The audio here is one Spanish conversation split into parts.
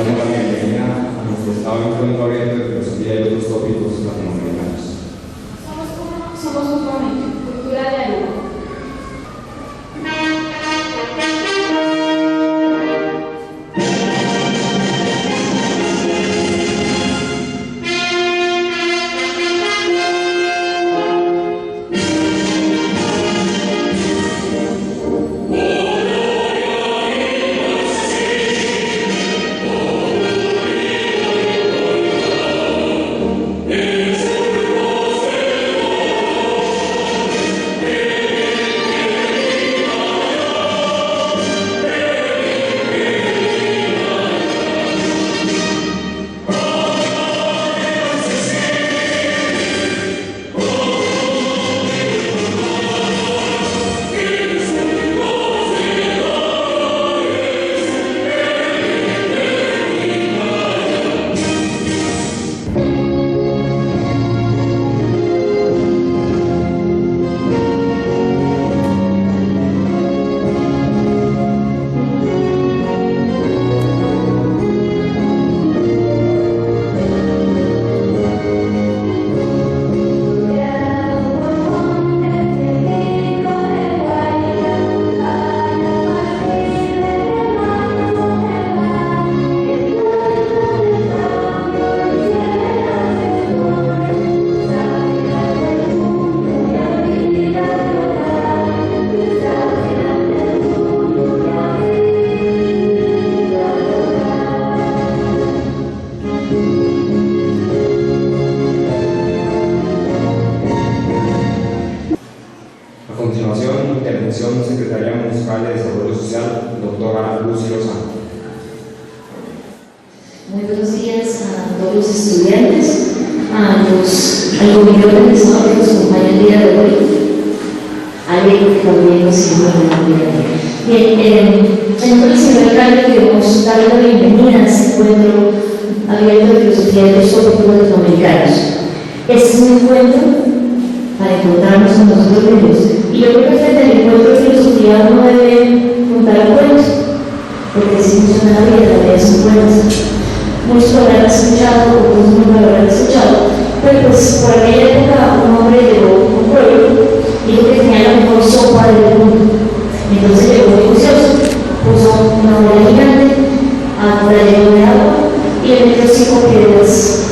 damos la bienvenida a nuestro estado introductorio de filosofía y otros tópicos latinoamericanos. Somos un momento, cultura de Aruba. Intervención Secretaría Municipal de Desarrollo Social, doctora Lucy Lozano. Muy buenos días a todos los estudiantes, al comité organizador que nos acompaña el día de hoy, al equipo que también nos sirve el día de hoy. Bien, en nombre del señor alcalde queremos darle la bienvenida a este encuentro abierto de filosofía de los tópicos latinoamericanos. Este es un encuentro para encontrarnos con nosotros mismos. Y yo creo que frente al encuentro de filosofía no debe contar cuentos, porque si funciona la vida, la vida son cuentos. Muchos lo habrán escuchado, otros no lo habrán escuchado, pero pues por aquella época un hombre llegó a un pueblo y dijo que tenía la mejor sopa del mundo. Entonces llegó muy juicioso, puso una bola gigante, la llenó de agua y le metió 5 piedras.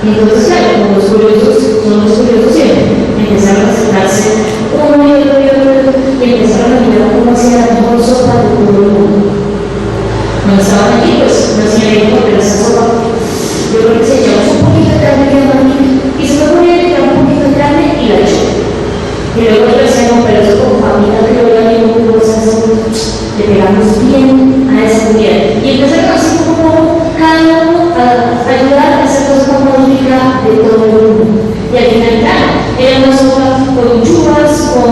Y entonces, claro, como los curiosos son los curiosos siempre, empezaron a sentarse uno y otro y empezaron a mirar cómo hacía la mejor sopa de todo el mundo. Cuando estaban aquí, pues no hacían bien porque esa sopa, yo creo que se echaba un poquito de carne que era manita y se me ponía a echar un poquito de carne y la echó. Y luego yo decía, no, pero eso con familia que yo ya mismo cosas, le pegamos bien a esa comida. Y empezaron así como cada uno a ayudar a hacer cosas con música de todo el mundo. Y al final, claro, era una sopa con churras, con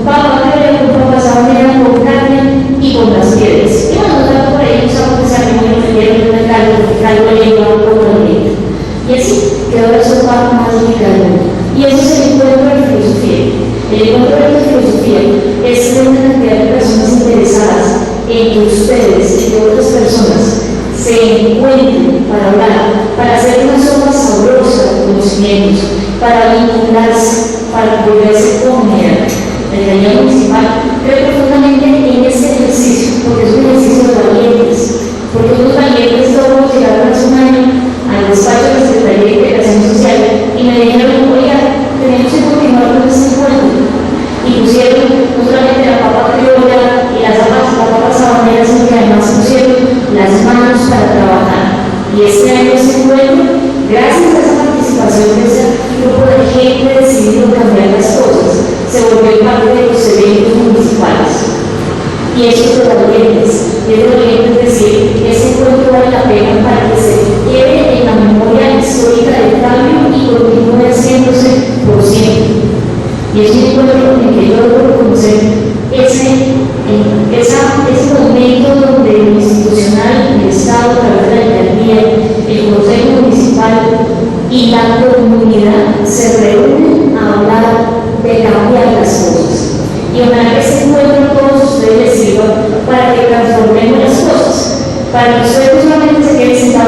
papa crema, con papa sabanera, con carne y con las piedras. Y bueno, estaba por ahí usamos que se arrimó y metieron en el caldo de lengua, un poco de leche. Y así quedó la sopa más rica del mundo. Y eso es el encuentro de filosofía. El encuentro de filosofía es una cantidad de personas interesadas en que ustedes y que otras personas se encuentren para hablar, para hacer una sopa sabrosa de conocimientos, para vincularse, para volverse comunidad. El taller municipal cree profundamente en este ejercicio, porque es un ejercicio de valientes, porque unos valientes todos llegaron hace un año al despacho de la Secretaría de Integración Social y me dijeron, oiga, tenemos que continuar con este encuentro. Y pusieron no solamente la papa criolla y las papas sabaneras, sino que además pusieron las manos para trabajar. Y este año se encuentro, gracias a esa participación de ese grupo de gente decidido cambiar las cosas, se volvió parte de los eventos municipales. Y eso es de valientes. Y es de valientes decir, ese encuentro vale la pena para que se quede en la memoria histórica del cambio y continúe haciéndose por siempre. Y es un encuentro en que yo debo reconocer ese momento donde lo institucional, el Estado, a través de la alcaldía, el Consejo Municipal y la comunidad se reúnen a hablar de cambiar las cosas. Y ojalá que ese encuentro a todos ustedes les sirva para que transformemos las cosas, para que ustedes no solamente se queden sentados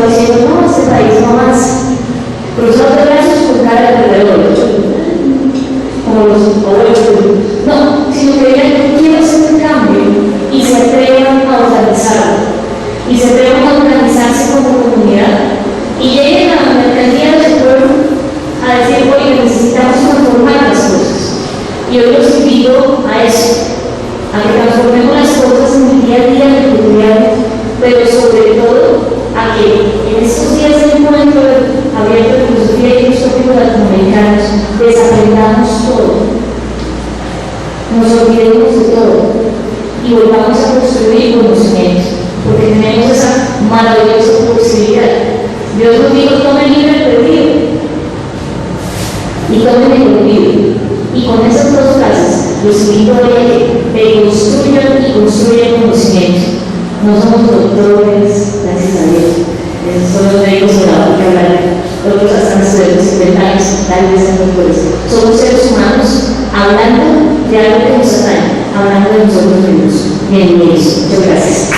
volvamos a construir conocimiento, porque tenemos esa maravillosa posibilidad. Dios nos dijo: tomen libre el perdido y tomen el olvido. Y con esas dos frases los invito a que construyan y construyan conocimiento. No somos doctores, gracias a Dios. Esos son los médicos de la que hablar. Otros hasta estudiantes inventarios, tal vez sean doctores. Somos seres humanos hablando de algo que nos atrae, hablando de nosotros mismos. Bienvenidos. Muchas gracias.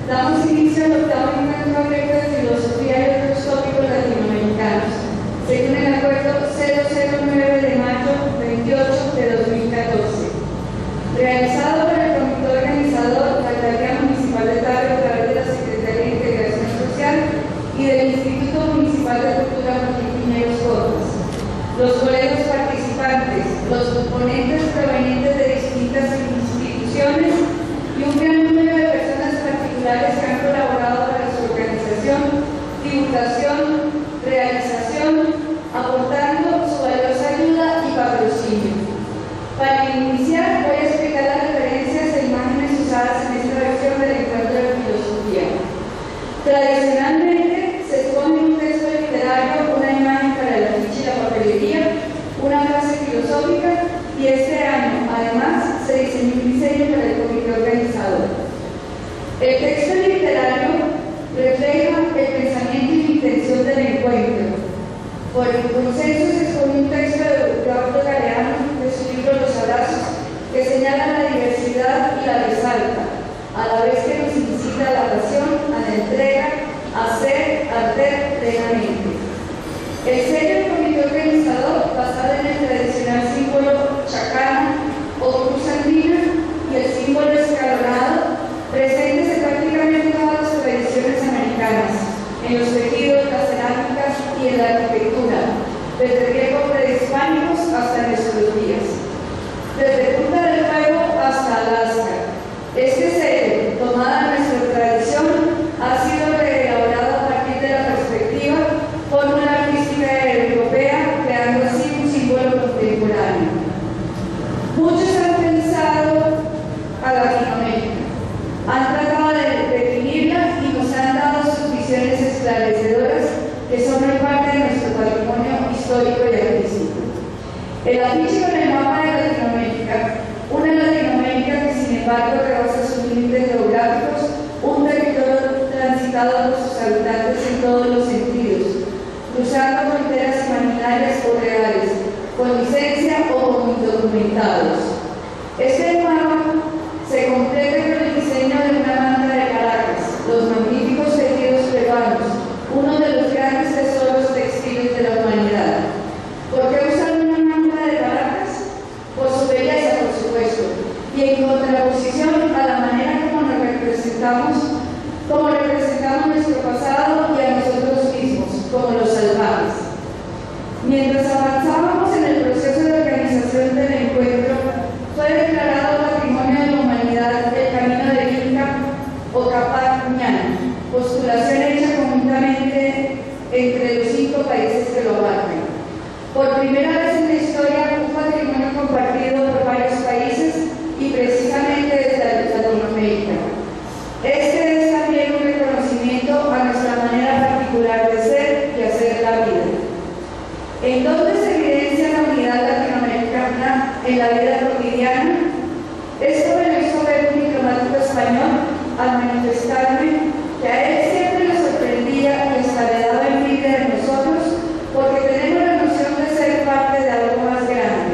Damos inicio al octavo encuentro abierto de filosofía y otros tópicos latinoamericanos, según el acuerdo 009 de mayo 28 de 2014, realizado por el comité organizador, la Alcaldía Municipal de Tarrio, a través de la Secretaría de Integración Social y del Instituto Municipal de Cultura Joaquín Piñeros Cotas. Los colegas participantes, los ponentes provenientes de distintas instituciones y un gran número de personas particulares que han colaborado para su organización El texto literario refleja el pensamiento y la intención del encuentro. Por el consenso se escogió un texto de Eduardo Galeano de su libro Los Abrazos, que señala la diversidad y la resalta, a la vez que nos incita a la pasión, a la entrega, a ser, arder plenamente. El sello del comité organizador, basado en el tradicional símbolo chacana o cruz andina y el símbolo escalonado, presentes en prácticamente todas las tradiciones americanas, en los tejidos, las cerámicas y en la arquitectura, desde tiempos prehispánicos hasta nuestros días. Desde Punta del Fuego hasta Alaska. Este sello, tomada nuestra tradición, ha sido reelaborado a partir de la perspectiva fórmula artística europea, creando así un símbolo contemporáneo. Muchos han pensado a Latinoamérica, han tratado de definirla y nos han dado sus visiones esclarecedoras que son parte de nuestro patrimonio histórico y artístico. El afiche con el mapa de Latinoamérica, una Latinoamérica que sin embargo rebasa sus límites geográficos, un territorio transitado por sus habitantes en todos los sentidos, cruzando fronteras imaginarias o reales, con licencia o con indocumentados. Este mapa se completa con el diseño de una manta de Caracas, los magníficos tejidos peruanos, uno de los grandes tesoros textiles de la humanidad. ¿Por qué usar una manta de Caracas? Por su belleza, por supuesto, y en contraposición a la manera como nos representamos, como representamos nuestro pasado y a nosotros mismos, como los salvajes. Mientras avanzábamos en el proceso de organización del encuentro, fue declarado Patrimonio de la Humanidad el Camino del Inca o Capac Ñan, postulación hecha conjuntamente entre los 5 países que lo abarcan. Por primera vez en la historia, un patrimonio compartido por varios países y precisamente desde Latinoamérica. Este es también un reconocimiento a nuestra manera particular de ser y hacer la vida. ¿En dónde se evidencia la unidad latinoamericana en la vida cotidiana? Esto me lo hizo ver un diplomático español al manifestarme que a él siempre le sorprendía y hasta le daba envidia de nosotros porque tenemos la noción de ser parte de algo más grande.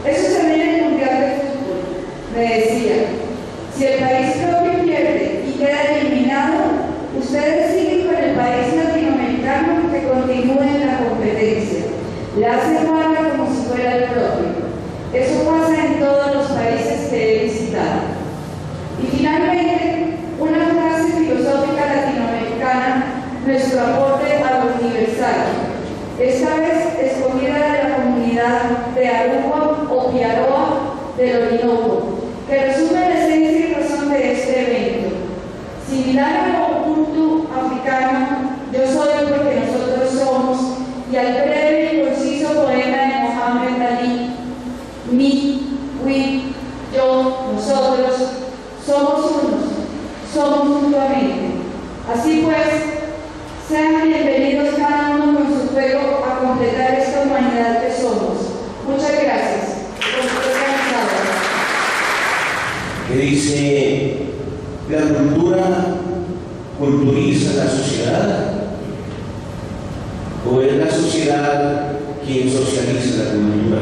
Eso se ve en el Mundial de Fútbol, me decía. Si el país propio pierde y queda eliminado, ustedes siguen con el país latinoamericano que continúe en la competencia. Le hacen barra como si fuera el propio. Eso pasa en todos los países que he visitado. Y finalmente, una frase filosófica latinoamericana, nuestro aporte a lo universal. Esta vez escogida de la comunidad de Aruba o Piaroa del Orinoco, que resume la esencia y razón de este evento. Similar al Ubuntu africano, yo soy porque nosotros somos, y al breve y conciso poema de Mohamed Ali, mi, we, yo, nosotros, somos unos, somos mutuamente. Así pues, sean bienvenidos cada uno con su fuego a completar esta humanidad que somos. Muchas gracias. Que dice, la cultura culturiza la sociedad, o es la sociedad quien socializa la cultura.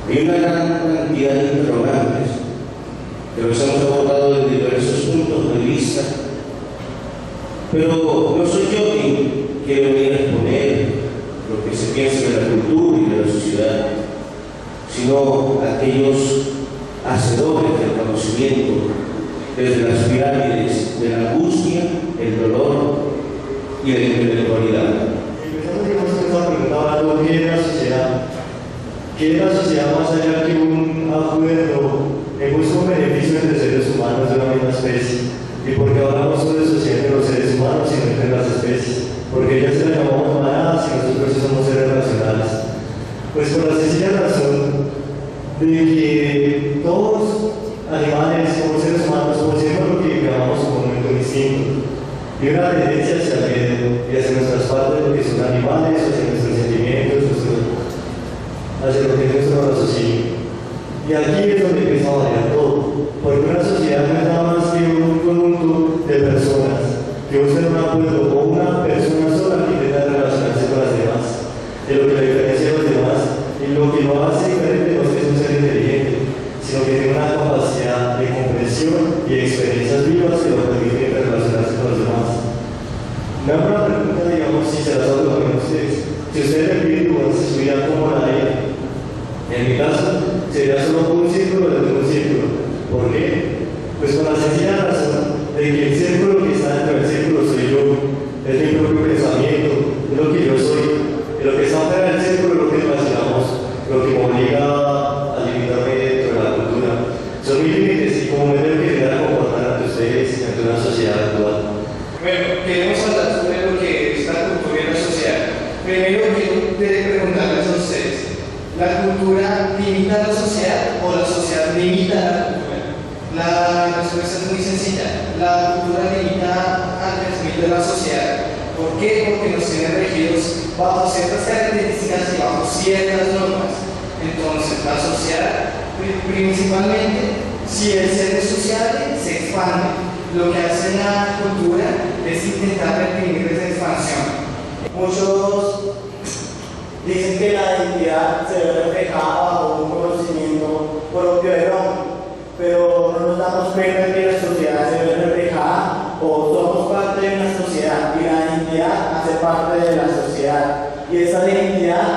Hay una gran cantidad de interrogantes que los hemos abordado desde diversos puntos de vista, pero no soy yo quien quiere venir a exponer lo que se piensa de la cultura y de la sociedad, sino aquellos hacedores del conocimiento desde las pirámides de la angustia, el dolor y la intelectualidad. ¿Qué es la sociedad? ¿Qué es la sociedad más allá que un acuerdo en busca de beneficio entre seres humanos de una misma especie? ¿Y por qué hablamos solo de sociedad entre los seres humanos y no entre las especies? Porque ellas se las llamamos manadas y nosotros somos seres racionales. Pues por la sencilla razón de que todos animales como seres humanos poseemos lo que llamamos comúnmente un instinto y una tendencia hacia el miedo y hacia nuestras partes, lo que son animales, hacia nuestros sentimientos, hacia lo que es nuestro raciocinio. Y aquí es donde empieza a variar todo, porque una sociedad no es nada más que un experiencias vivas que lo permiten relacionarse con los demás. Me hago una pregunta, digamos, si se las hago también a ustedes. Si ustedes le piden durante su vida como nadie, en mi caso, sería solo un círculo dentro de un círculo. ¿Por qué? Pues con la sencilla razón de que el círculo que está dentro del círculo soy yo, es mi propio pensamiento, es lo que yo soy. Y lo que está fuera del círculo es lo que imaginamos, lo que me obliga a limitarme dentro de la cultura. Son mis límites y como me tengo que llegar a comportar ante ustedes, ante una sociedad actual. Bueno, queremos hablar sobre lo que es la cultura y la sociedad. Primero quiero preguntarles a ustedes, ¿la cultura limita a la sociedad o la sociedad limita a la cultura? La respuesta es muy sencilla. La cultura limita al crecimiento de la sociedad. ¿Por qué? Porque nos tiene regidos bajo ciertas características y bajo ciertas normas. Entonces, la sociedad, principalmente, si el ser es sociable, se expande. Lo que hace la cultura es intentar reprimir esa expansión. Muchos dicen que la identidad se ve reflejada bajo un conocimiento propio del hombre, pero no nos damos cuenta que la sociedad se ve reflejada o somos parte de una sociedad y la identidad hace parte de la sociedad y esa identidad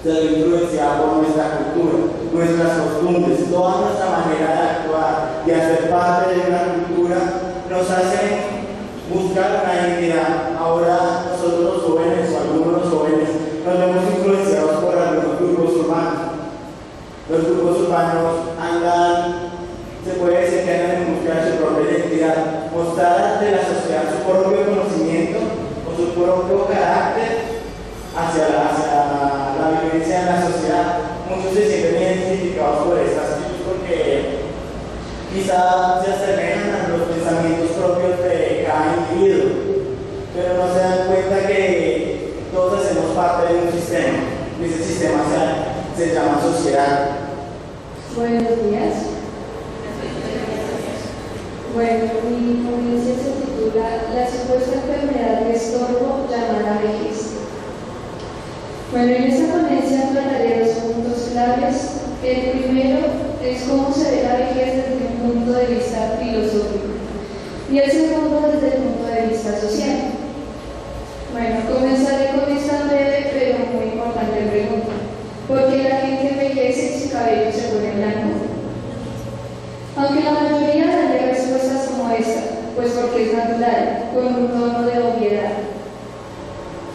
se ve influenciada por nuestra cultura, nuestras costumbres, toda nuestra manera de actuar y hacer parte de una cultura nos hacen buscar una identidad. Ahora nosotros los jóvenes o algunos de los jóvenes nos vemos influenciados por algunos grupos urbanos. Los grupos urbanos andan, se puede decir que andan en busca de su propia identidad, mostrar ante la sociedad su propio conocimiento o su propio carácter hacia la vivencia en la sociedad. Muchos se sienten identificados por estas cosas porque quizá se asemejan a los pensamientos propios de cada individuo, pero no se dan cuenta que todos hacemos parte de un sistema, y ese sistema se llama sociedad. Buenos días. Bueno, mi ponencia se titula La supuesta enfermedad de estorbo llamada vejez. Bueno, en esta ponencia trataré dos puntos claves. El primero es cómo se ve la vejez desde un punto de vista filosófico y el segundo desde el punto de vista social. Bueno, comenzaré con esta breve pero muy importante pregunta. ¿Por qué la gente envejece y su cabello se pone blanco? Aunque la mayoría daría respuestas como esta, pues porque es natural, con un tono de obviedad.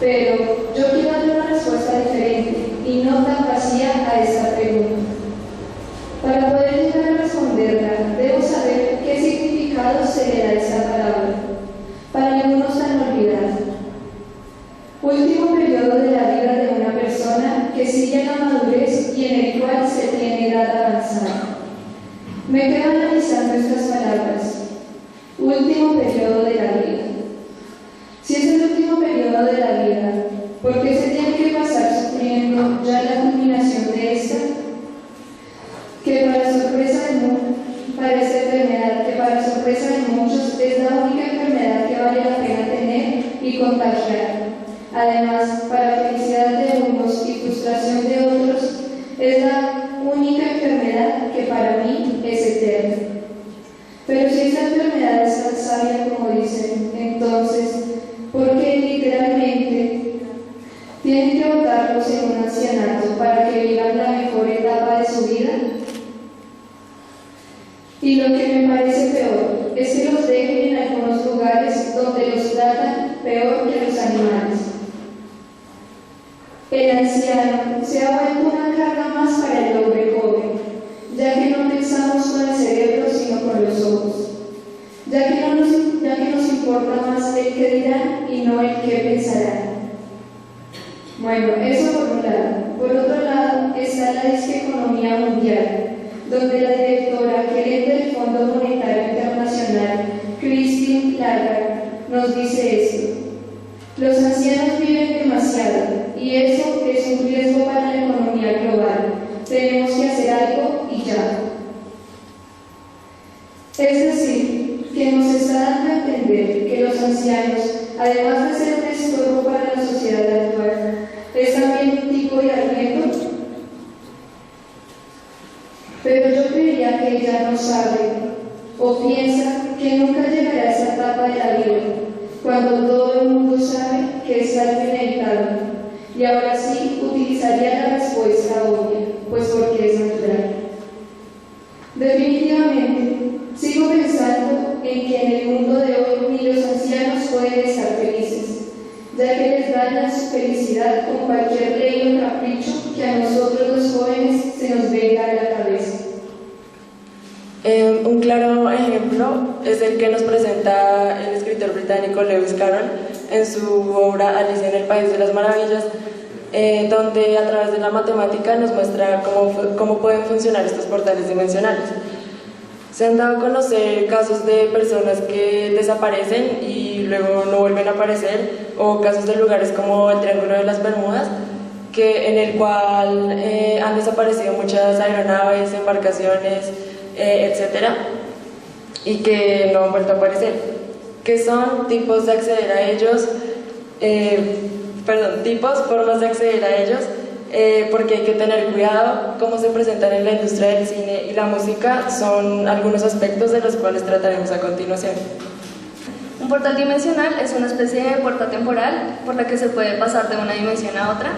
Pero yo quiero darle una respuesta diferente y no tan vacía a esta pregunta. Para poder llegar a responderla, debo saber qué significado se le da a esta palabra, para algunos tan olvidada. Último periodo de la vida de una persona que sigue a la madurez y en el cual se tiene edad avanzada. Me quedo analizando estas palabras. Último periodo de la vida. Si es el último periodo de la vida, ¿por qué se tiene que pasar sufriendo ya la culminación de esta? Que para sorpresa de muchos es la única enfermedad que vale la pena tener y contagiar. Además, para felicidad de unos y frustración de otros, es la única enfermedad que para mí es eterna. Pero si esta enfermedad es tan sabia como dicen, entonces, ¿por qué literalmente tienen que botarlos en un ancianato para que vivan la mejor etapa de su vida? Y lo que me parece peor es que los dejen en algunos lugares donde los tratan peor que los animales. El anciano se ha vuelto una carga más para el hombre joven, ya que no pensamos con el cerebro sino con los ojos, ya que nos importa más el que dirán y no el que pensarán. Bueno, eso por un lado. Por otro lado está la disqueconomía mundial, donde la directora gerente del Fondo Monetario Internacional, Christine Lagarde, nos dice esto: los ancianos viven demasiado y eso es un riesgo para la economía global. Tenemos que hacer algo y ya. Es decir, que nos está dando a entender que los ancianos, además de ser un estorbo para la sociedad actual, es también un tipo de arriendo. Pero yo creía que ella no sabe, o ¿O piensa que nunca llegará esa etapa de la vida, cuando todo el mundo sabe que es algo inevitable? Y ahora sí utilizaría la respuesta obvia, pues porque es natural. Definitivamente, sigo pensando en que en el mundo de hoy ni los ancianos pueden estar felices, ya que les dañan su felicidad con cualquier ley o capricho que a nosotros los jóvenes se nos venga a la cabeza. Un claro ejemplo es el que nos presenta el escritor británico Lewis Carroll en su obra Alicia en el País de las Maravillas, donde a través de la matemática nos muestra cómo pueden funcionar estos portales dimensionales. Se han dado a conocer casos de personas que desaparecen y luego no vuelven a aparecer, o casos de lugares como el Triángulo de las Bermudas, en el cual han desaparecido muchas aeronaves, embarcaciones, etcétera, y que no han vuelto a aparecer, que son tipos de acceder a ellos, formas de acceder a ellos, porque hay que tener cuidado cómo se presentan en la industria del cine y la música. Son algunos aspectos de los cuales trataremos a continuación. Un portal dimensional es una especie de puerta temporal por la que se puede pasar de una dimensión a otra.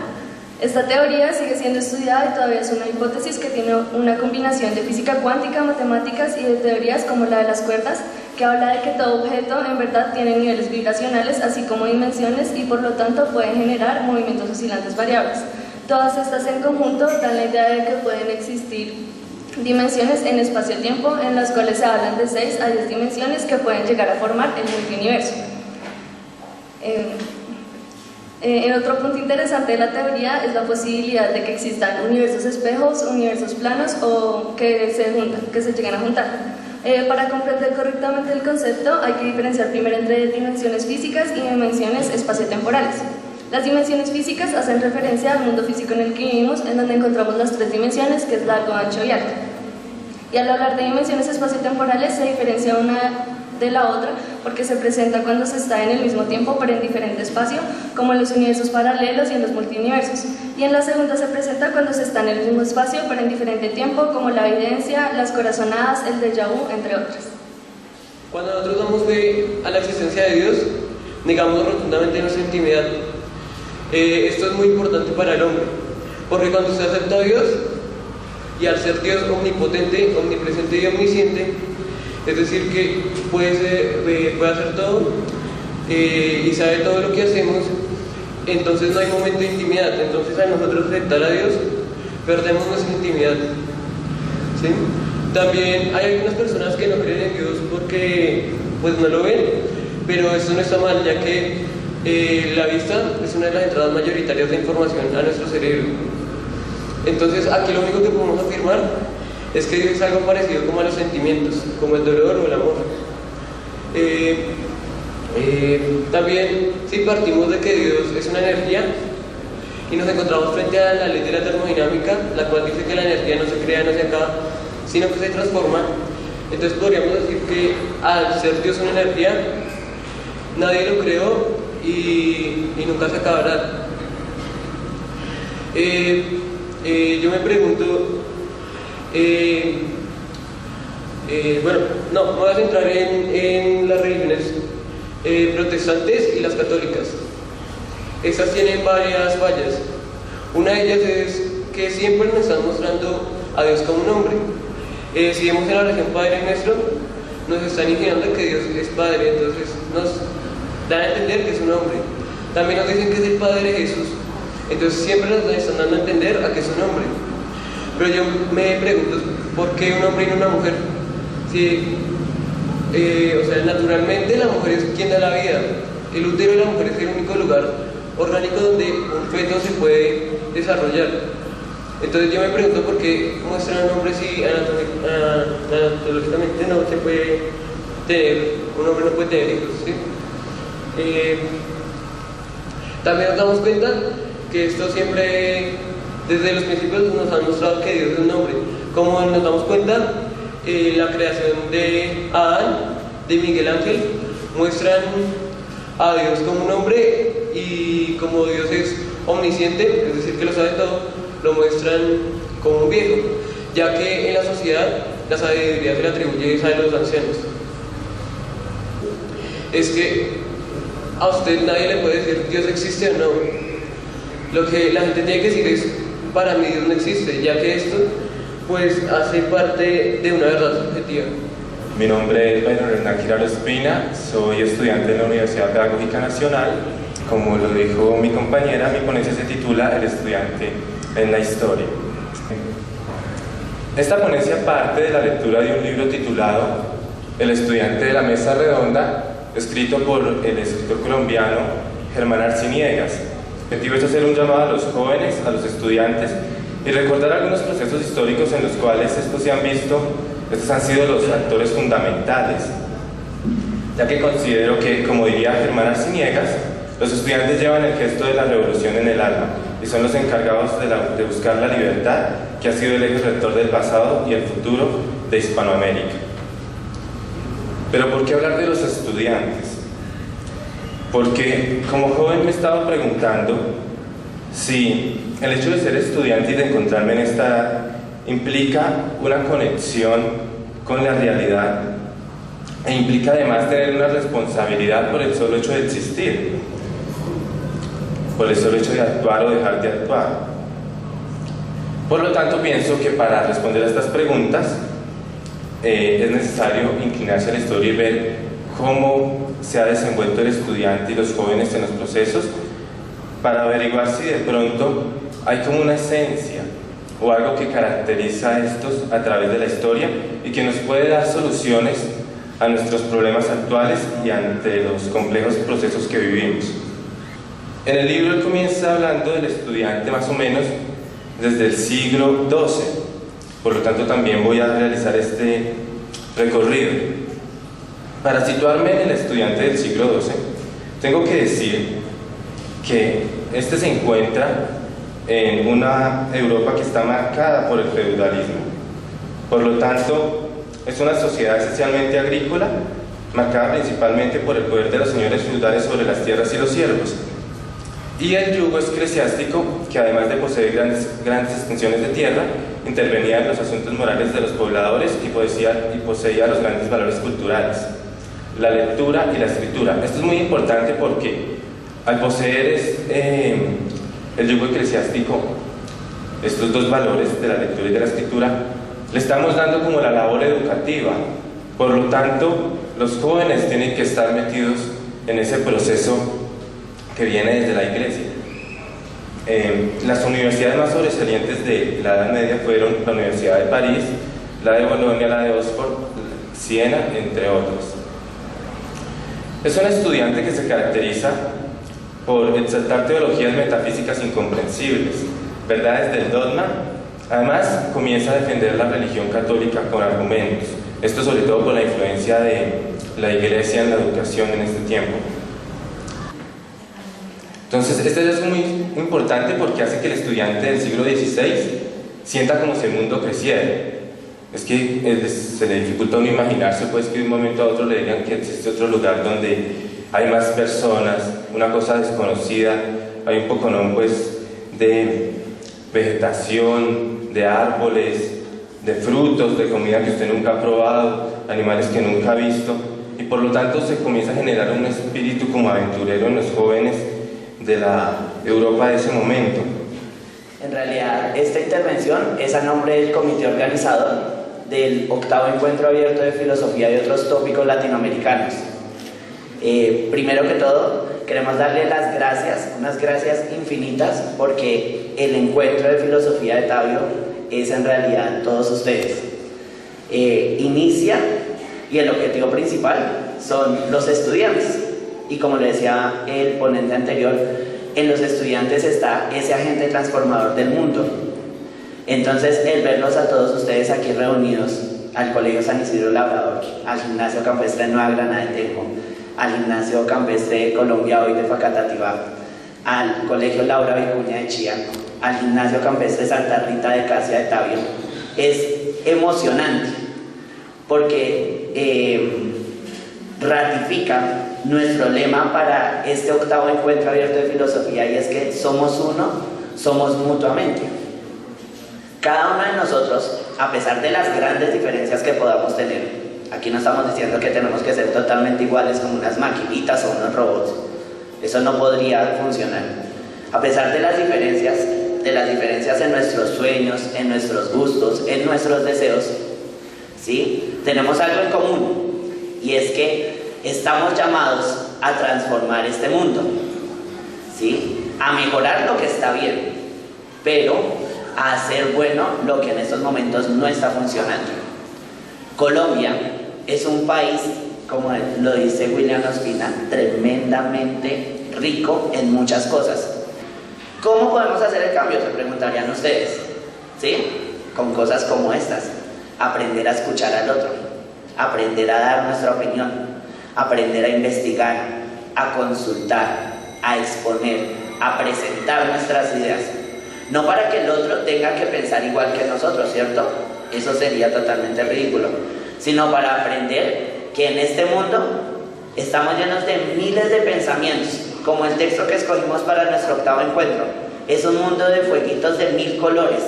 Esta teoría sigue siendo estudiada y todavía es una hipótesis que tiene una combinación de física cuántica, matemáticas y de teorías como la de las cuerdas, que habla de que todo objeto en verdad tiene niveles vibracionales así como dimensiones y por lo tanto puede generar movimientos oscilantes variables. Todas estas en conjunto dan la idea de que pueden existir dimensiones en espacio-tiempo en las cuales se hablan de 6 a 10 dimensiones que pueden llegar a formar el multiuniverso. Otro punto interesante de la teoría es la posibilidad de que existan universos espejos, universos planos o que se lleguen a juntar. Para comprender correctamente el concepto hay que diferenciar primero entre dimensiones físicas y dimensiones espaciotemporales. Las dimensiones físicas hacen referencia al mundo físico en el que vivimos, en donde encontramos las 3 dimensiones, que es largo, ancho y alto. Y al hablar de dimensiones espaciotemporales se diferencia una de la otra porque se presenta cuando se está en el mismo tiempo pero en diferente espacio, como en los universos paralelos y en los multiuniversos. Y en la segunda se presenta cuando se está en el mismo espacio pero en diferente tiempo, como la evidencia, las corazonadas, el déjà vu, entre otras. Cuando nosotros damos fe a la existencia de Dios, negamos rotundamente nuestra intimidad. Esto es muy importante para el hombre, porque cuando usted acepta a Dios, y al ser Dios omnipotente, omnipresente y omnisciente, es decir, que puede hacer todo y sabe todo lo que hacemos, entonces no hay momento de intimidad. Entonces a nosotros aceptar a Dios, perdemos nuestra intimidad, ¿sí? También hay algunas personas que no creen en Dios porque pues no lo ven, pero esto no está mal, ya que la vista es una de las entradas mayoritarias de información a nuestro cerebro. Entonces aquí lo único que podemos afirmar es que Dios es algo parecido como a los sentimientos, como el dolor o el amor. También si partimos de que Dios es una energía y nos encontramos frente a la ley de la termodinámica, la cual dice que la energía no se crea, no se acaba, sino que se transforma, entonces podríamos decir que al ser Dios una energía, nadie lo creó y nunca se acabará. Yo me pregunto, me voy a centrar en las religiones protestantes y las católicas. Estas tienen varias fallas. Una de ellas es que siempre nos están mostrando a Dios como un hombre. Si vemos en la religión Padre Nuestro, nos están indicando que Dios es Padre, entonces nos dan a entender que es un hombre. También nos dicen que es el Padre de Jesús, entonces siempre nos están dando a entender a que es un hombre. Pero yo me pregunto, ¿por qué un hombre y no una mujer? Si, naturalmente la mujer es quien da la vida. El útero de la mujer es el único lugar orgánico donde un feto se puede desarrollar. Entonces yo me pregunto por qué muestran a un hombre si anatómicamente no se puede tener, un hombre no puede tener hijos, ¿sí? También nos damos cuenta que esto siempre, desde los principios, nos han mostrado que Dios es un hombre. Como nos damos cuenta, la creación de Adán, de Miguel Ángel, muestran a Dios como un hombre, y como Dios es omnisciente, es decir, que lo sabe todo, lo muestran como un viejo, ya que en la sociedad la sabiduría se le atribuye a los ancianos. Es que a usted nadie le puede decir Dios existe o no. Lo que la gente tiene que decir es, para mí Dios no existe, ya que esto pues hace parte de una verdad subjetiva. Mi nombre es Byron Hernán Quiraro Espina, soy estudiante de la Universidad Pedagógica Nacional. Como lo dijo mi compañera, mi ponencia se titula El estudiante en la historia. Esta ponencia parte de la lectura de un libro titulado El estudiante de la mesa redonda, escrito por el escritor colombiano Germán Arciniegas. El objetivo es hacer un llamado a los jóvenes, a los estudiantes, y recordar algunos procesos históricos en los cuales estos han sido los actores fundamentales, ya que considero que, como diría Germán Arciniegas, los estudiantes llevan el gesto de la revolución en el alma y son los encargados de buscar la libertad, que ha sido el eje rector del pasado y el futuro de Hispanoamérica. Pero ¿por qué hablar de los estudiantes? Porque como joven me estaba preguntando si el hecho de ser estudiante y de encontrarme en esta edad implica una conexión con la realidad e implica además tener una responsabilidad por el solo hecho de existir, por el solo hecho de actuar o dejar de actuar. Por lo tanto, pienso que para responder a estas preguntas es necesario inclinarse a la historia y ver cómo se ha desenvuelto el estudiante y los jóvenes en los procesos, para averiguar si de pronto hay como una esencia o algo que caracteriza a estos a través de la historia y que nos puede dar soluciones a nuestros problemas actuales y ante los complejos procesos que vivimos. En el libro él comienza hablando del estudiante más o menos desde el siglo XII, por lo tanto también voy a realizar este recorrido. Para situarme en el estudiante del siglo XII, tengo que decir que este se encuentra en una Europa que está marcada por el feudalismo. Por lo tanto, es una sociedad esencialmente agrícola, marcada principalmente por el poder de los señores feudales sobre las tierras y los siervos. Y el yugo eclesiástico, que además de poseer grandes extensiones de tierra, intervenía en los asuntos morales de los pobladores y poseía los grandes valores culturales, la lectura y la escritura. Esto es muy importante porque al poseer el yugo eclesiástico, estos dos valores de la lectura y de la escritura, le estamos dando como la labor educativa. Por lo tanto, los jóvenes tienen que estar metidos en ese proceso que viene desde la Iglesia. Las universidades más sobresalientes de la Edad Media fueron la Universidad de París, la de Bolonia, la de Oxford, Siena, entre otros. Es un estudiante que se caracteriza por exaltar teologías metafísicas incomprensibles, verdades del dogma. Además, comienza a defender la religión católica con argumentos, esto sobre todo por la influencia de la Iglesia en la educación en este tiempo. Entonces, este es muy importante porque hace que el estudiante del siglo XVI sienta como si el mundo creciera. Es que se le dificulta a uno imaginarse pues, que de un momento a otro le digan que existe otro lugar donde hay más personas, una cosa desconocida, hay un poco pues, de vegetación, de árboles, de frutos, de comida que usted nunca ha probado, animales que nunca ha visto, y por lo tanto se comienza a generar un espíritu como aventurero en los jóvenes de la Europa de ese momento. En realidad, esta intervención es a nombre del comité organizador del 8º Encuentro Abierto de Filosofía y otros tópicos latinoamericanos. Primero que todo, queremos darle las gracias, unas gracias infinitas, porque el encuentro de filosofía de Tabio es en realidad todos ustedes. Inicia y el objetivo principal son los estudiantes. Y como le decía el ponente anterior, en los estudiantes está ese agente transformador del mundo. Entonces, el verlos a todos ustedes aquí reunidos, al Colegio San Isidro Labrador, al Gimnasio Campestre Nueva Granada de Tenjo, al Gimnasio Campestre de Colombia Hoy de Facatativá, al Colegio Laura Vicuña de Chía, al Gimnasio Campestre Santa Rita de Casia de Tabio, es emocionante porque ratifica nuestro lema para este 8º Encuentro Abierto de Filosofía, y es que somos uno, somos mutuamente. Cada uno de nosotros, a pesar de las grandes diferencias que podamos tener, aquí no estamos diciendo que tenemos que ser totalmente iguales como unas maquinitas o unos robots, eso no podría funcionar. A pesar de las diferencias en nuestros sueños, en nuestros gustos, en nuestros deseos, ¿sí? Tenemos algo en común, y es que estamos llamados a transformar este mundo, ¿sí? A mejorar lo que está bien, pero a hacer bueno lo que en estos momentos no está funcionando. Colombia es un país, como lo dice William Ospina, tremendamente rico en muchas cosas. ¿Cómo podemos hacer el cambio? Se preguntarían ustedes, ¿sí? Con cosas como estas: aprender a escuchar al otro, aprender a dar nuestra opinión, aprender a investigar, a consultar, a exponer, a presentar nuestras ideas. No para que el otro tenga que pensar igual que nosotros, ¿cierto? Eso sería totalmente ridículo. Sino para aprender que en este mundo estamos llenos de miles de pensamientos, como el texto que escogimos para nuestro octavo encuentro. Es un mundo de fueguitos de 1000 colores.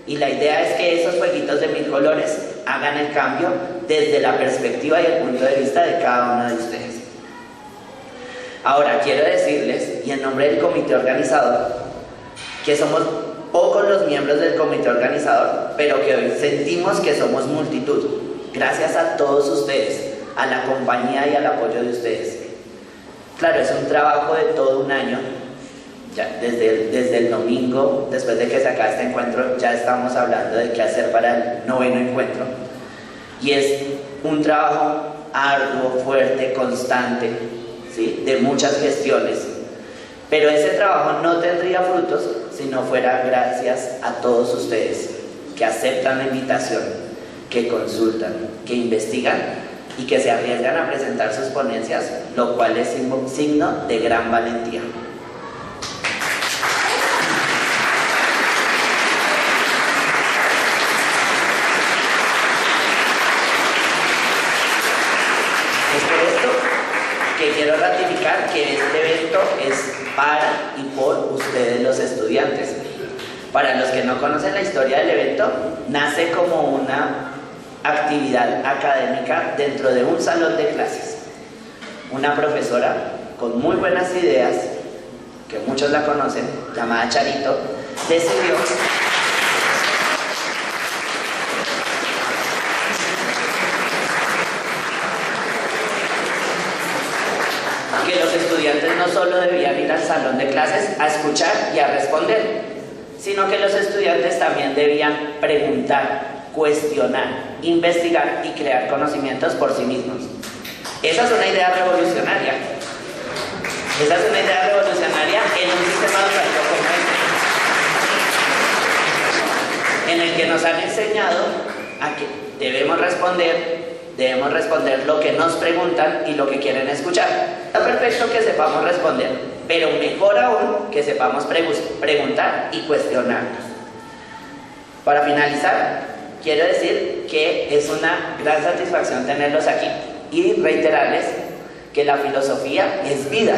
Y la idea es que esos fueguitos de 1000 colores hagan el cambio desde la perspectiva y el punto de vista de cada uno de ustedes. Ahora, quiero decirles, y en nombre del comité organizador, que somos pocos los miembros del comité organizador, pero que hoy sentimos que somos multitud, gracias a todos ustedes, a la compañía y al apoyo de ustedes. Claro, es un trabajo de todo un año, ya desde el domingo, después de que se acabe este encuentro, ya estamos hablando de qué hacer para el 9º encuentro. Y es un trabajo arduo, fuerte, constante, ¿sí? De muchas gestiones. Pero ese trabajo no tendría frutos si no fuera gracias a todos ustedes que aceptan la invitación, que consultan, que investigan y que se arriesgan a presentar sus ponencias, lo cual es signo de gran valentía. Es por esto que quiero ratificar que este evento es para y por ustedes, los estudiantes. Para los que no conocen la historia del evento, nace como una actividad académica dentro de un salón de clases. Una profesora con muy buenas ideas, que muchos la conocen, llamada Charito, decidió que los estudiantes no solo debían ir al salón de clases a escuchar y a responder, sino que los estudiantes también debían preguntar, cuestionar, investigar y crear conocimientos por sí mismos. Esa es una idea revolucionaria. Esa es una idea revolucionaria en un sistema educativo como este, en el que nos han enseñado a que debemos responder lo que nos preguntan y lo que quieren escuchar. Está perfecto que sepamos responder, pero mejor aún que sepamos preguntar y cuestionarnos. Para finalizar, quiero decir que es una gran satisfacción tenerlos aquí y reiterarles que la filosofía es vida.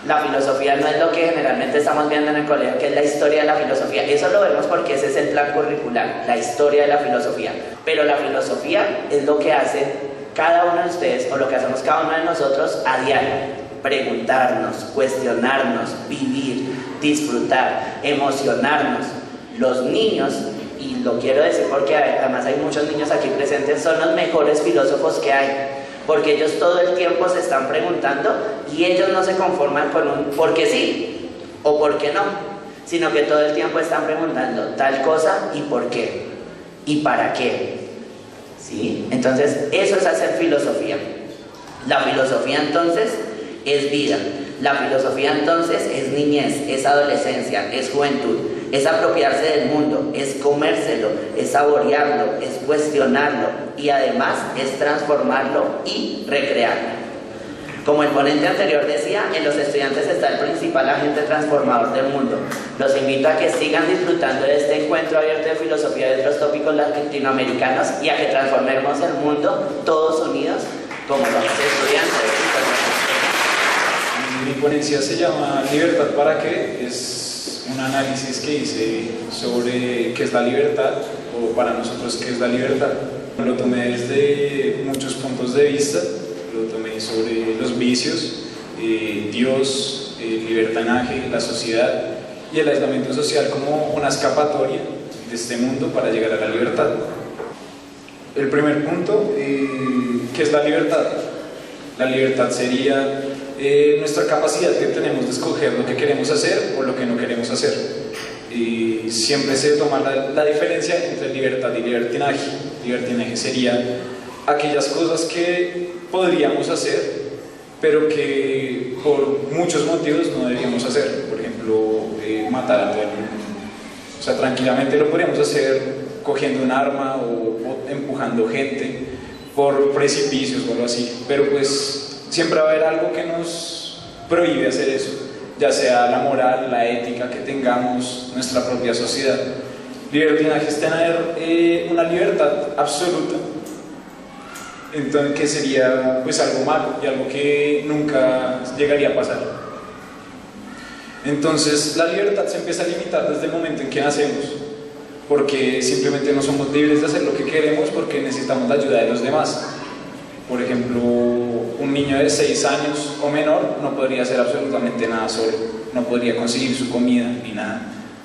La filosofía no es lo que generalmente estamos viendo en el colegio, que es la historia de la filosofía. Eso lo vemos porque ese es el plan curricular, la historia de la filosofía. Pero la filosofía es lo que hace cada uno de ustedes, o lo que hacemos cada uno de nosotros a diario. Preguntarnos, cuestionarnos, vivir, disfrutar, emocionarnos. Los niños, y lo quiero decir porque además hay muchos niños aquí presentes, son los mejores filósofos que hay. Porque ellos todo el tiempo se están preguntando y ellos no se conforman con un por qué sí o por qué no, sino que todo el tiempo están preguntando tal cosa y por qué y para qué, ¿sí? Entonces eso es hacer filosofía. La filosofía entonces es vida. La filosofía entonces es niñez, es adolescencia, es juventud, es apropiarse del mundo, es comérselo, es saborearlo, es cuestionarlo y además es transformarlo y recrearlo. Como el ponente anterior decía, en los estudiantes está el principal agente transformador del mundo. Los invito a que sigan disfrutando de este encuentro abierto de filosofía de otros tópicos latinoamericanos y a que transformemos el mundo todos unidos como los estudiantes. Mi ponencia se llama ¿Libertad para qué? Es un análisis que hice sobre qué es la libertad, o para nosotros qué es la libertad. Lo tomé desde muchos puntos de vista, lo tomé sobre los vicios, Dios, el libertinaje, la sociedad y el aislamiento social como una escapatoria de este mundo para llegar a la libertad. El primer punto, ¿qué es la libertad? La libertad sería nuestra capacidad que tenemos de escoger lo que queremos hacer o lo que no queremos hacer. Y siempre se toma la diferencia entre libertad y libertinaje. Libertinaje sería aquellas cosas que podríamos hacer, pero que por muchos motivos no deberíamos hacer. Por ejemplo, matar a todo el mundo. O sea, tranquilamente lo podríamos hacer cogiendo un arma o empujando gente por precipicios o algo así, pero pues siempre va a haber algo que nos prohíbe hacer eso, ya sea la moral, la ética que tengamos, nuestra propia sociedad. Libertinaje es tener una libertad absoluta, entonces que sería pues algo malo y algo que nunca llegaría a pasar. Entonces la libertad se empieza a limitar desde el momento en que nacemos, porque simplemente no somos libres de hacer lo que queremos porque necesitamos la ayuda de los demás. Por ejemplo, un niño de 6 años o menor no podría hacer absolutamente nada solo, no podría conseguir su comida ni nada.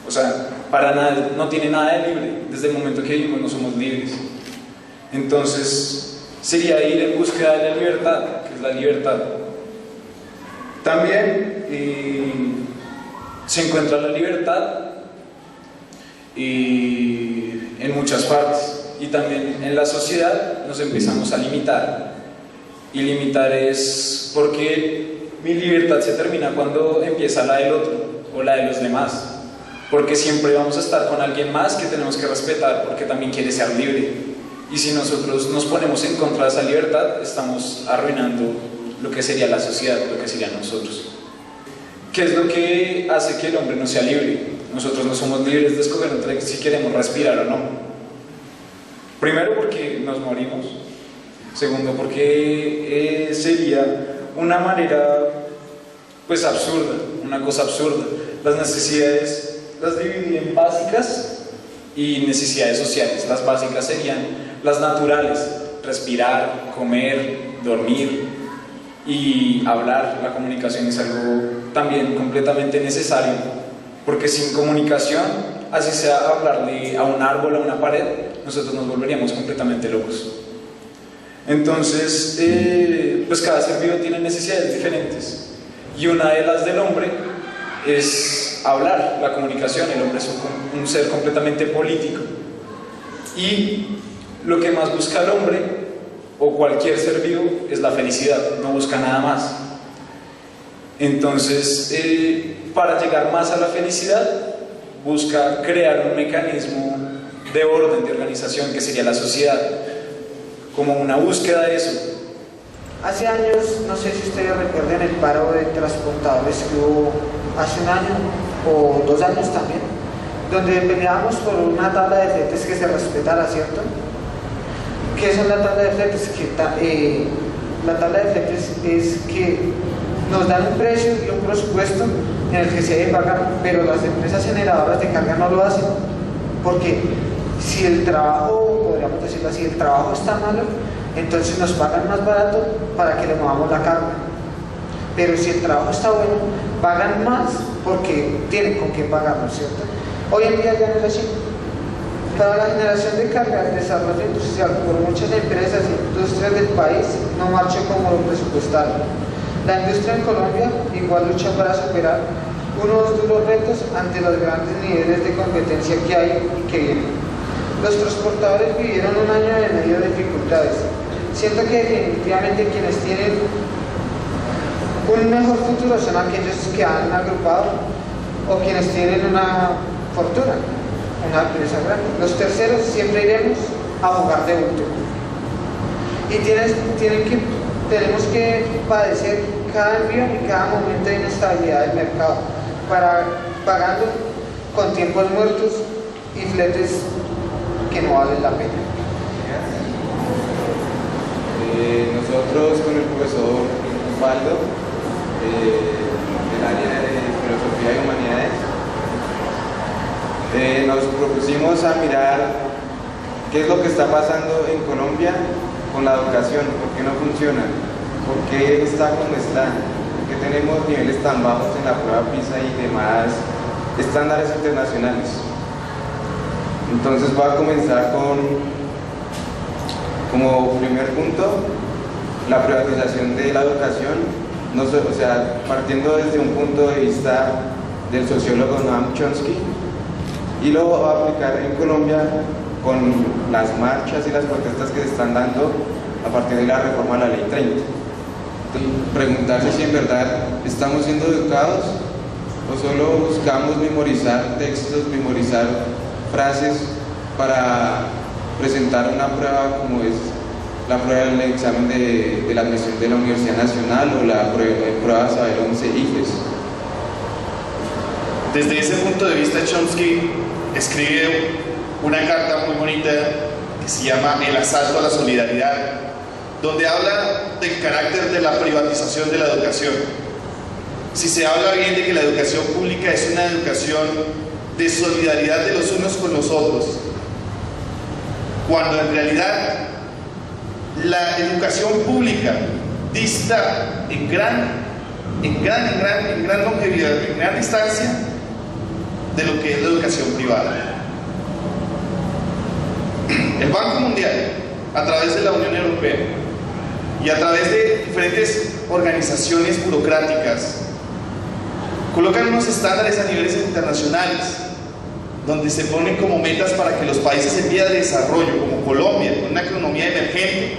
O sea, para nada, no tiene nada de libre. Desde el momento que vivimos no somos libres. Entonces, sería ir en búsqueda de la libertad, que es la libertad. También se encuentra la libertad en muchas partes, y también en la sociedad nos empezamos a limitar, y limitar es porque mi libertad se termina cuando empieza la del otro o la de los demás, porque siempre vamos a estar con alguien más que tenemos que respetar porque también quiere ser libre, y si nosotros nos ponemos en contra de esa libertad estamos arruinando lo que sería la sociedad, lo que serían nosotros. ¿Qué es lo que hace que el hombre no sea libre? Nosotros no somos libres de escoger entre si queremos respirar o no. Primero porque nos morimos. Segundo porque sería una manera pues absurda, una cosa absurda. Las necesidades las dividí en básicas y necesidades sociales. Las básicas serían las naturales: respirar, comer, dormir y hablar. La comunicación es algo también completamente necesario, porque sin comunicación, así sea hablarle a un árbol o a una pared, nosotros nos volveríamos completamente locos. Entonces, pues cada ser vivo tiene necesidades diferentes, y una de las del hombre es hablar, la comunicación. El hombre es un ser completamente político, y lo que más busca el hombre o cualquier ser vivo es la felicidad, no busca nada más. Entonces, para llegar más a la felicidad, busca crear un mecanismo de orden, de organización, que sería la sociedad, como una búsqueda de eso. Hace años, no sé si ustedes recuerdan el paro de transportadores que hubo hace un año o 2 años también, donde peleábamos por una tabla de fletes que se respetara, ¿cierto? ¿Qué son la tabla de fletes? La tabla de fletes es que nos dan un precio y un presupuesto en el que se debe pagar, pero las empresas generadoras de carga no lo hacen, porque si el trabajo, podríamos decirlo así, el trabajo está malo, entonces nos pagan más barato para que le movamos la carga. Pero si el trabajo está bueno, pagan más porque tienen con qué pagarlo, ¿cierto? Hoy en día ya no es así. Para la generación de carga, el desarrollo industrial por muchas empresas e industrias del país no marcha como lo presupuestario. La industria en Colombia igual lucha para superar unos duros retos ante los grandes niveles de competencia que hay y que vienen. Los transportadores vivieron un año y medio de dificultades. Siento que definitivamente quienes tienen un mejor futuro son aquellos que han agrupado o quienes tienen una fortuna, una empresa grande. Los terceros siempre iremos a jugar de último. Y tenemos que padecer cada envío y cada momento de inestabilidad del mercado, pagando con tiempos muertos y fletes que no valen la pena. Nosotros con el profesor Osvaldo nos propusimos a mirar qué es lo que está pasando en Colombia con la educación, por qué no funciona, por qué está como está, por qué tenemos niveles tan bajos en la prueba PISA y demás estándares internacionales. Entonces voy a comenzar como primer punto, la privatización de la educación, o sea, partiendo desde un punto de vista del sociólogo Noam Chomsky, y lo voy a aplicar en Colombia con las marchas y las protestas que se están dando a partir de la reforma a la Ley 30. Preguntarse si en verdad estamos siendo educados o solo buscamos memorizar textos, memorizar frases para presentar una prueba como es la prueba del examen de la admisión de la Universidad Nacional o la prueba Saber 11 IFES. Desde ese punto de vista, Chomsky escribe una carta muy bonita que se llama El asalto a la solidaridad, donde habla del carácter de la privatización de la educación. Si se habla bien de que la educación pública es una educación de solidaridad de los unos con los otros, cuando en realidad la educación pública dista en gran longevidad, en gran distancia de lo que es la educación privada. El Banco Mundial, a través de la Unión Europea y a través de diferentes organizaciones burocráticas, colocan unos estándares a niveles internacionales donde se ponen como metas para que los países en vía de desarrollo, como Colombia, con una economía emergente,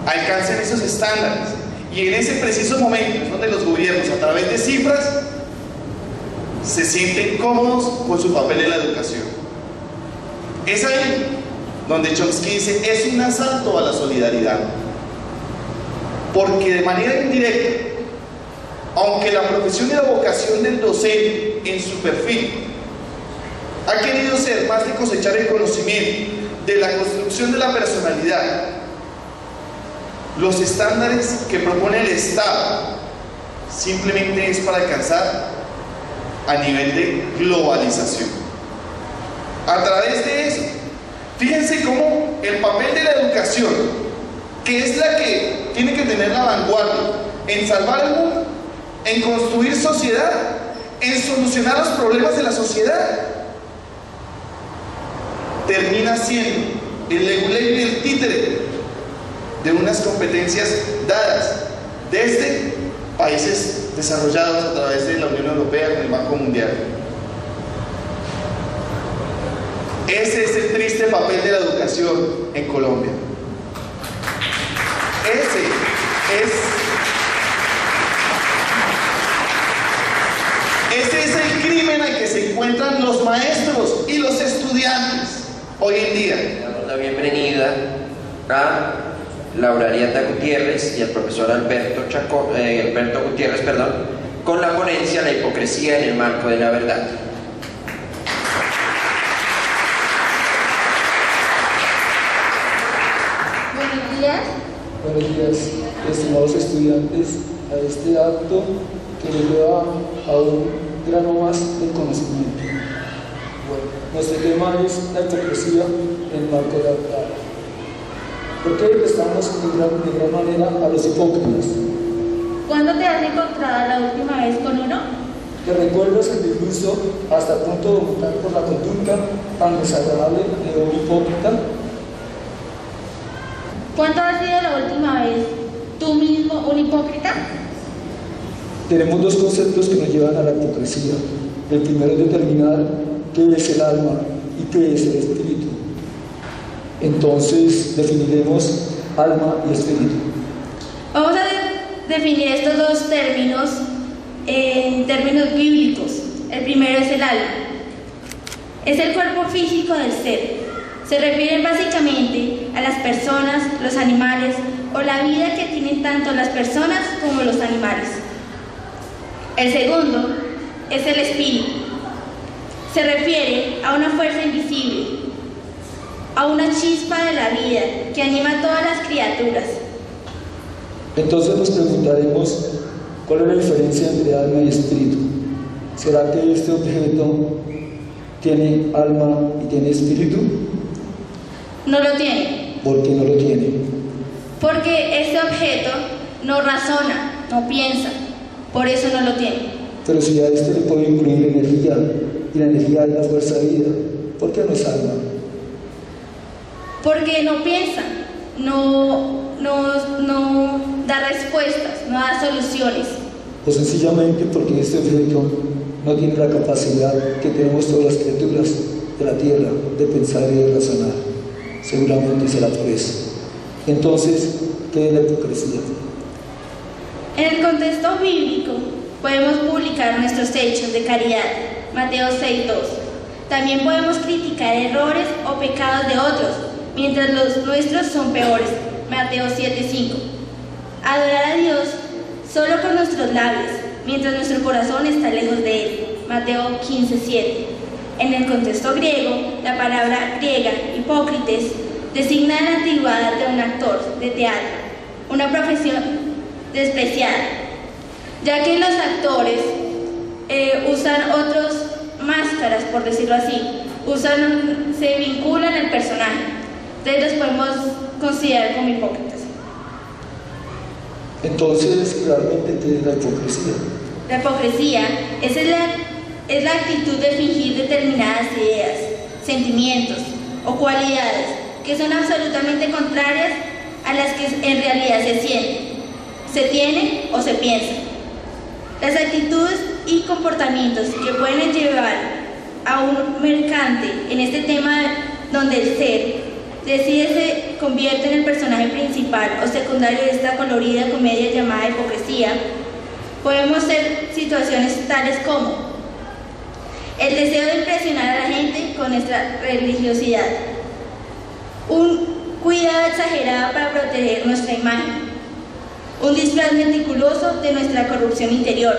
alcancen esos estándares. Y en ese preciso momento es donde los gobiernos, a través de cifras, se sienten cómodos con su papel en la educación. Es ahí donde Chomsky dice, es un asalto a la solidaridad, porque de manera indirecta, aunque la profesión y la vocación del docente en su perfil ha querido ser más de cosechar el conocimiento, de la construcción de la personalidad, los estándares que propone el Estado simplemente es para alcanzar a nivel de globalización. A través de eso, fíjense cómo el papel de la educación, que es la que tiene que tener la vanguardia en salvar el mundo, en construir sociedad, en solucionar los problemas de la sociedad, termina siendo el leguleyo y el títere de unas competencias dadas desde países desarrollados a través de la Unión Europea con el Banco Mundial. Ese es el triste papel de la educación en Colombia. Ese es el crimen al que se encuentran los maestros y los estudiantes hoy en día. Damos la bienvenida a Laura Arieta Gutiérrez y al profesor Alberto Gutiérrez, con la ponencia La hipocresía en el marco de la verdad. Buenos días, estimados estudiantes, a este acto que nos lleva a un grano más de conocimiento. Bueno, nuestro tema es la hipocresía en el marco de la verdad. ¿Por qué detestamos de gran manera a los hipócritas? ¿Cuándo te has encontrado la última vez con uno? ¿Te recuerdas el disgusto hasta el punto de vomitar por la conducta tan desagradable de un hipócrita? ¿Cuándo has sido la última vez tú mismo un hipócrita? Tenemos dos conceptos que nos llevan a la hipocresía. El primero es determinar qué es el alma y qué es el espíritu. Entonces definiremos alma y espíritu. Vamos a definir estos dos términos en términos bíblicos. El primero es el alma. Es el cuerpo físico del ser. Se refieren básicamente a las personas, los animales o la vida que tienen tanto las personas como los animales. El segundo es el espíritu. Se refiere a una fuerza invisible, a una chispa de la vida que anima a todas las criaturas. Entonces nos preguntaremos cuál es la diferencia entre alma y espíritu. ¿Será que este objeto ¿Tiene alma y tiene espíritu? No lo tiene. ¿Por qué no lo tiene? Porque este objeto no razona, no piensa. Por eso no lo tiene. Pero si a esto le puedo incluir energía, y la energía es la fuerza de vida, ¿por qué no es alma? Porque no piensa, no da respuestas, no da soluciones. O sencillamente porque este objeto no tiene la capacidad que tenemos todas las criaturas de la tierra de pensar y de razonar. Seguramente será por eso. Entonces, ¿qué es la hipocresía? En el contexto bíblico podemos publicar nuestros hechos de caridad, Mateo 6:2. También podemos criticar errores o pecados de otros, mientras los nuestros son peores, Mateo 7:5. Adorar a Dios solo con nuestros labios, mientras nuestro corazón está lejos de Él, Mateo 15:7. En el contexto griego, la palabra griega hipócrites designa la antigüedad de un actor de teatro, una profesión despreciada, ya que los actores usan otras máscaras, por decirlo así, se vinculan al personaje, entonces los podemos considerar como hipócritas. Entonces, ¿realmente qué es la hipocresía? La hipocresía es la actitud de fingir determinadas ideas, sentimientos o cualidades que son absolutamente contrarias a las que en realidad se sienten, se tienen o se piensan. Las actitudes y comportamientos que pueden llevar a un mercante en este tema donde el ser se convierte en el personaje principal o secundario de esta colorida comedia llamada hipocresía, podemos ser situaciones tales como el deseo de impresionar a la gente con nuestra religiosidad, un cuidado exagerado para proteger nuestra imagen, un disfraz meticuloso de nuestra corrupción interior,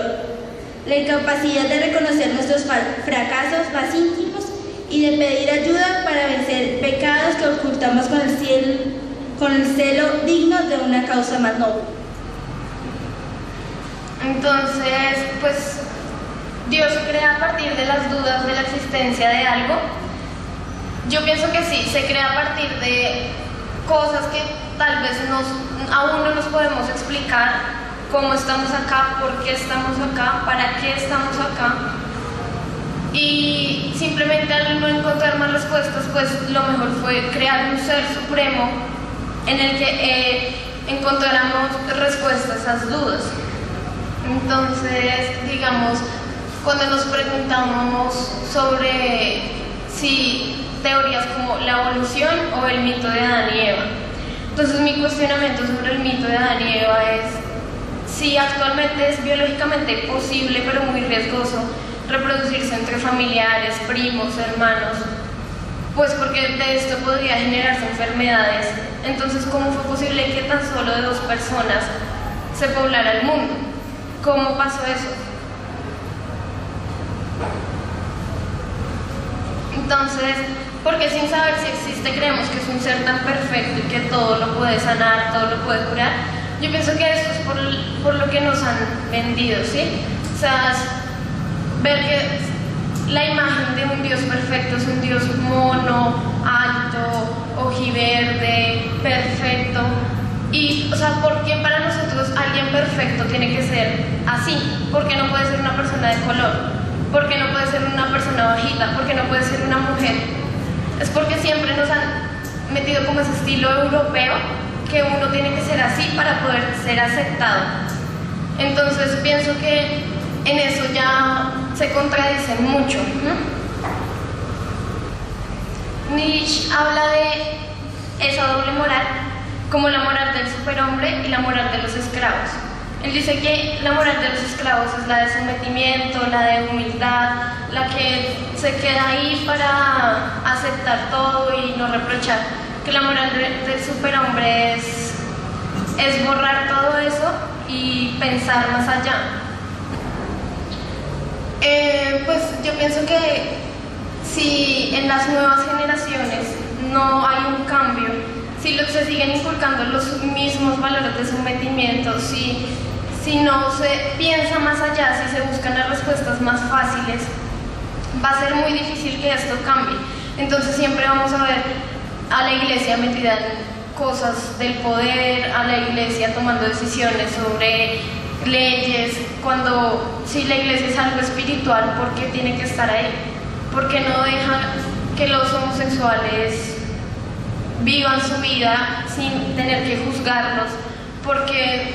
la incapacidad de reconocer nuestros fracasos más íntimos y de pedir ayuda para vencer pecados que ocultamos con el celo digno de una causa más noble. Entonces, pues, Dios crea a partir de las dudas de la existencia de algo. Yo pienso que sí, se crea a partir de cosas que tal vez aún no nos podemos explicar, cómo estamos acá, por qué estamos acá, para qué estamos acá. Y simplemente al no encontrar más respuestas, pues lo mejor fue crear un ser supremo en el que encontráramos respuestas a esas dudas. Entonces, digamos, cuando nos preguntamos sobre si teorías como la evolución o el mito de Adán y Eva, entonces mi cuestionamiento sobre el mito de Adán y Eva es si actualmente es biológicamente posible, pero muy riesgoso, reproducirse entre familiares, primos, hermanos, pues porque de esto podría generarse enfermedades. Entonces, ¿cómo fue posible que tan solo de 2 personas se poblara el mundo? ¿Cómo pasó eso? Entonces, porque sin saber si existe creemos que es un ser tan perfecto y que todo lo puede sanar, todo lo puede curar? Yo pienso que esto es por lo que nos han vendido, ¿sí? O sea, ver que la imagen de un Dios perfecto es un Dios mono, alto, ojiverde, perfecto. Y, o sea, ¿por qué para nosotros alguien perfecto tiene que ser así? ¿Por qué no puede ser una persona de color? ¿Por qué no puede ser una persona bajita? ¿Por qué no puede ser una mujer? Es porque siempre nos han metido como ese estilo europeo, que uno tiene que ser así para poder ser aceptado. Entonces pienso que en eso ya se contradicen mucho. Nietzsche habla de esa doble moral como la moral del superhombre y la moral de los esclavos. Él dice que la moral de los esclavos es la de sometimiento, la de humildad, la que se queda ahí para aceptar todo y no reprochar. Que la moral del superhombre es borrar todo eso y pensar más allá. Pues yo pienso que si en las nuevas generaciones no hay un cambio, si se siguen inculcando los mismos valores de sometimiento, si no se piensa más allá, si se buscan las respuestas más fáciles, va a ser muy difícil que esto cambie. Entonces siempre vamos a ver a la iglesia metida en cosas del poder, a la iglesia tomando decisiones sobre leyes, cuando si la iglesia es algo espiritual, ¿por qué tiene que estar ahí? ¿Por qué no deja que los homosexuales vivan su vida sin tener que juzgarlos? ¿Por qué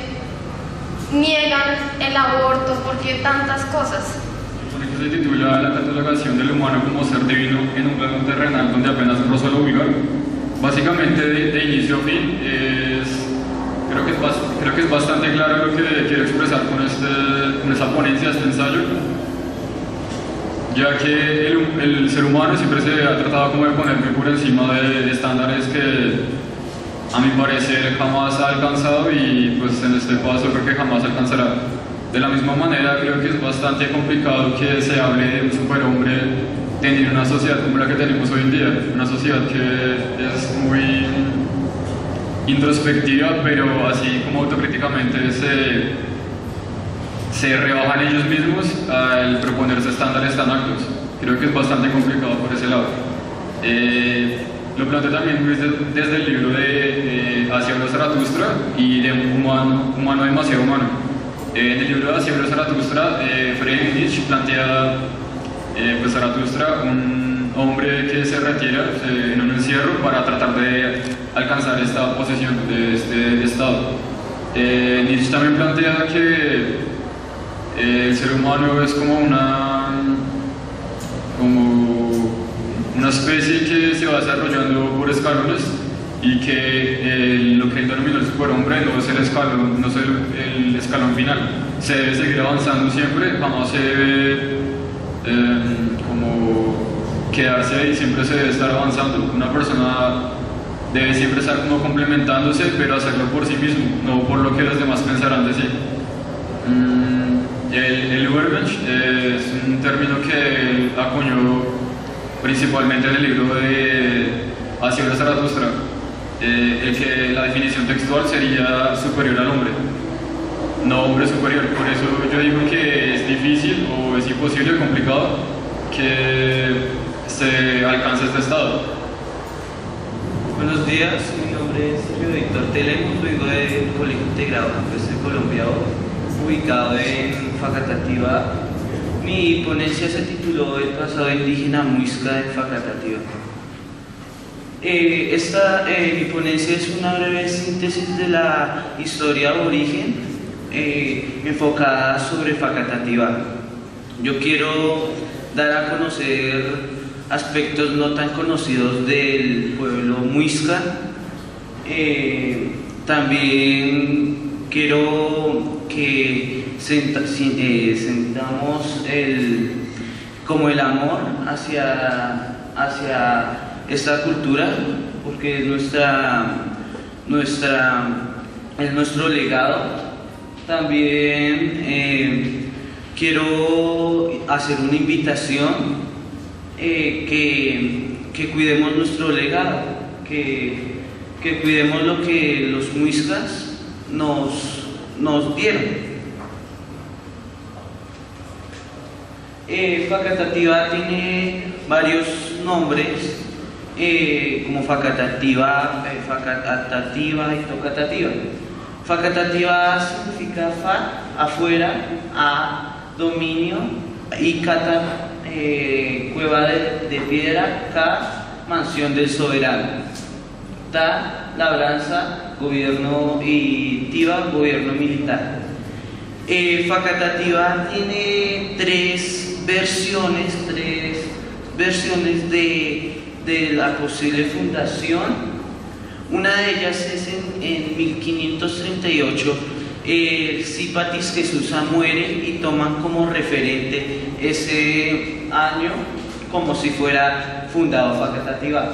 niegan el aborto? ¿Por qué tantas cosas? El proyecto se titula La catalogación del humano como ser divino en un plano terrenal donde apenas rozó lo vulgar. Básicamente, de inicio a fin, creo que es bastante claro lo que quiero expresar con esa ponencia, este ensayo, ya que el ser humano siempre se ha tratado como de poner muy por encima de estándares que a mi parecer jamás ha alcanzado, y pues en este paso creo que jamás alcanzará. De la misma manera, creo que es bastante complicado que se hable de un superhombre teniendo una sociedad como la que tenemos hoy en día, una sociedad que es muy introspectiva, pero así como autocríticamente se rebajan ellos mismos al proponerse estándares tan altos. Creo que es bastante complicado por ese lado. Lo planteo también desde el libro de Hacia una Zaratustra y de humano demasiado humano. En el libro de Hacia una Zaratustra, Friedrich Nietzsche plantea pues Zaratustra, un hombre que se retira en un encierro para tratar de alcanzar esta posesión de este estado. Nietzsche también plantea que el ser humano es como una especie que se va desarrollando por escalones, y que lo que él denominó el superhombre no es el escalón final. Se debe seguir avanzando siempre, jamás se debe como quedarse ahí, siempre se debe estar avanzando. Una persona debe siempre estar como complementándose, pero hacerlo por sí mismo, no por lo que los demás pensarán de sí. El Übermensch es un término que él acuñó principalmente en el libro de Hacia una Zaratustra, el que la definición textual sería superior al hombre, no hombre superior. Por eso yo digo que es difícil o es imposible, complicado, que se alcance este estado. Buenos días, mi nombre es Sergio Víctor Telemos, vengo del Colegio Integrado Campestre Colombiano, ubicado en Facatativá. Mi ponencia se tituló El pasado indígena muisca en Facatativá. Mi ponencia es una breve síntesis de la historia aborigen enfocada sobre Facatativá. Yo quiero dar a conocer aspectos no tan conocidos del pueblo muisca. También quiero que sentamos como el amor hacia esta cultura, porque es nuestro legado. También quiero hacer una invitación, que cuidemos nuestro legado, que cuidemos lo que los muiscas nos dieron. Facatativá tiene varios nombres, como Facatativá y Tocatativá. Facatativá significa fa, afuera, a, dominio, y cata, cueva de piedra, ca, mansión del soberano, ta, labranza, gobierno, y tiva, gobierno militar. Facatativá tiene tres versiones de la posible fundación. Una de ellas es en 1538. Zipatis Jesusa muere y toman como referente ese año como si fuera fundado Facatativá.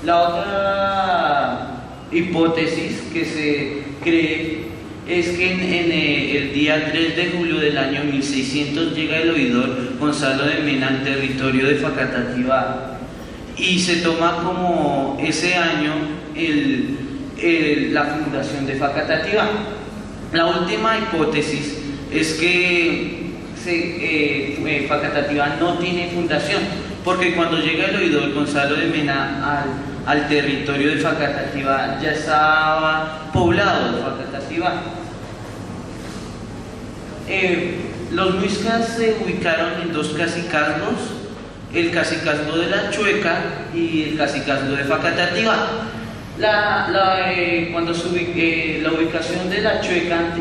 La otra hipótesis que se cree es que en el día 3 de julio del año 1600 llega el oidor Gonzalo de Mena al territorio de Facatativá, y se toma como ese año la fundación de Facatativá. La última hipótesis es que Facatativá no tiene fundación, porque cuando llega el oidor Gonzalo de Mena al territorio de Facatativá ya estaba poblado de Facatativá. Los muiscas se ubicaron en dos cacicazgos, el cacicazgo de La Chueca y el cacicazgo de Facatativá. La ubicación de La Chueca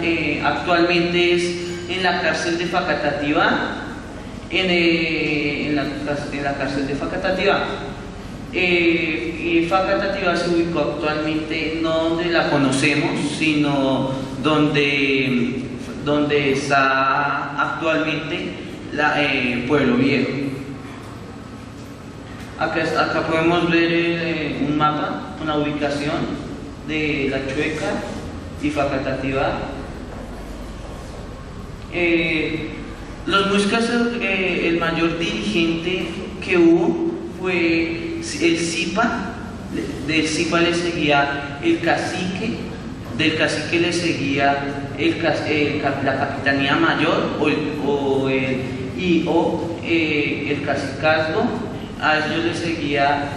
actualmente es en la cárcel de Facatativá, en la cárcel de Facatativá. Y Facatativá se ubicó actualmente no donde la conocemos, sino donde está actualmente Pueblo Viejo. Acá podemos ver un mapa con la ubicación de La Chueca y Facatativá. Los muiscas, el mayor dirigente que hubo fue el Zipa. Del Zipa le seguía el cacique, del cacique le seguía la capitanía mayor el cacicazgo, a ellos le seguía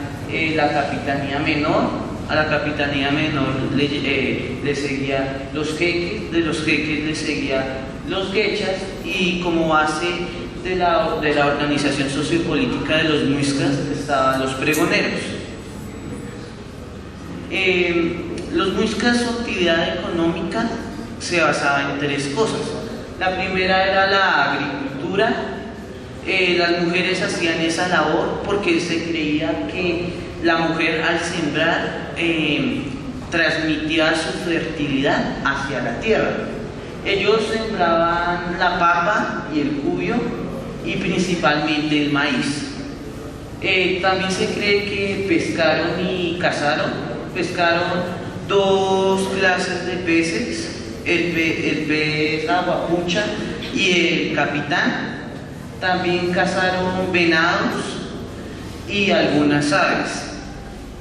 la capitanía menor, a la capitanía menor le seguía los jeques, de los jeques le seguía los guechas, y como base de la organización sociopolítica de los muiscas estaban los pregoneros. Los muiscas, su actividad económica se basaba en tres cosas. La primera era la agricultura. Las mujeres hacían esa labor porque se creía que la mujer al sembrar transmitía su fertilidad hacia la tierra. Ellos sembraban la papa y el cubio y principalmente el maíz. También se cree que pescaron y cazaron. Pescaron dos clases de peces, el pez aguapucha y el capitán. También cazaron venados y algunas aves.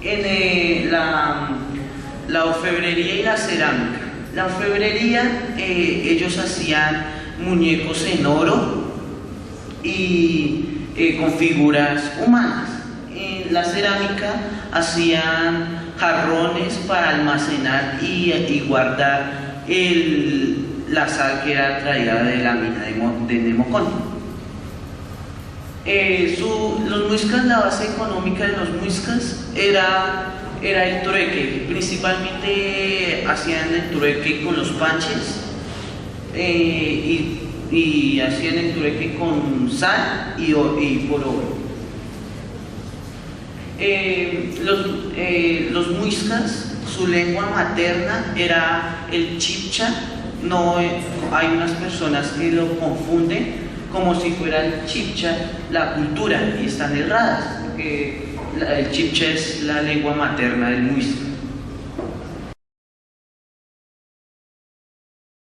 En la orfebrería y la cerámica. La orfebrería, ellos hacían muñecos en oro y con figuras humanas. En la cerámica hacían jarrones para almacenar y guardar la sal que era traída de la mina de Nemocón. Los muiscas, la base económica de los muiscas era el trueque. Principalmente hacían el trueque con los panches y hacían el trueque con sal y por oro. Los muiscas, su lengua materna era el chibcha. No, hay unas personas que lo confunden como si fuera el chibcha la cultura, y están erradas, porque el chibcha es la lengua materna del muisca.